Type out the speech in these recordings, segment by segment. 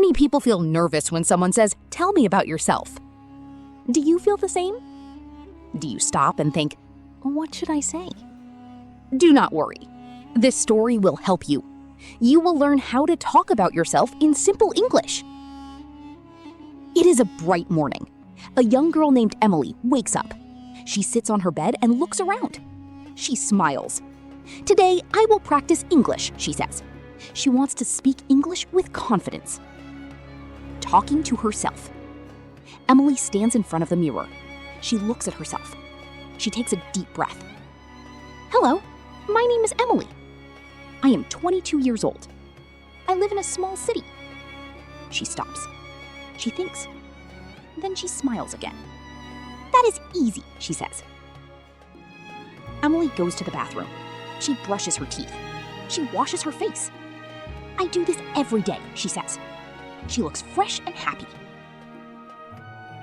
Many people feel nervous when someone says, "Tell me about yourself." Do you feel the same? Do you stop and think, "What should I say?" Do not worry. This story will help you. You will learn how to talk about yourself in simple English. It is a bright morning. A young girl named Emily wakes up. She sits on her bed and looks around. She smiles. "Today, I will practice English," she says. She wants to speak English with confidence. Talking to herself. Emily stands in front of the mirror. She looks at herself. She takes a deep breath. "Hello, my name is Emily. I am 22 years old. I live in a small city." She stops. She thinks. Then she smiles again. "That is easy," she says. Emily goes to the bathroom. She brushes her teeth. She washes her face. "I do this every day," she says. She looks fresh and happy.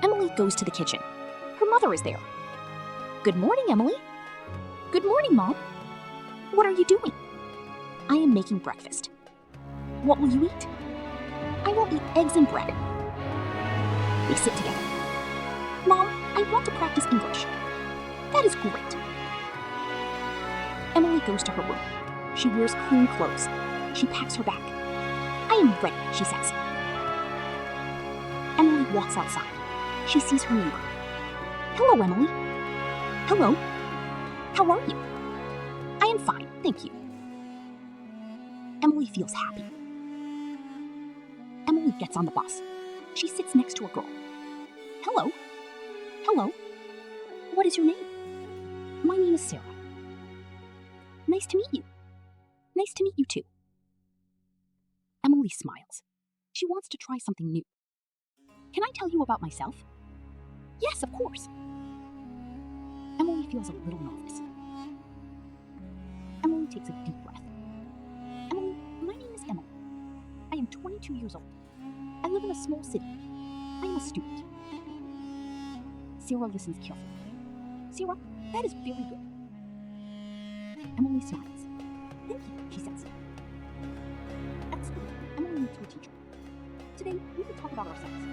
Emily goes to the kitchen. Her mother is there. "Good morning, Emily." "Good morning, Mom." "What are you doing?" "I am making breakfast." "What will you eat?" "I will eat eggs and bread." They sit together. "Mom, I want to practice English." "That is great." Emily goes to her room. She wears clean clothes. She packs her bag. "I am ready," she says. Emily walks outside. She sees her neighbor. "Hello, Emily." "Hello. How are you?" "I am fine, thank you." Emily feels happy. Emily gets on the bus. She sits next to a girl. "Hello." "Hello. What is your name?" "My name is Sarah." "Nice to meet you." "Nice to meet you too." Emily smiles. She wants to try something new. "Can I tell you about myself?" "Yes, of course." Emily feels a little nervous. Emily takes a deep breath. "Emily, my name is Emily. I am 22 years old. I live in a small city. I am a student." Sarah listens carefully. "Sarah, that is very good." Emily smiles. "Thank you," she says. At school, Emily meets her teacher. "Today, we will talk about ourselves.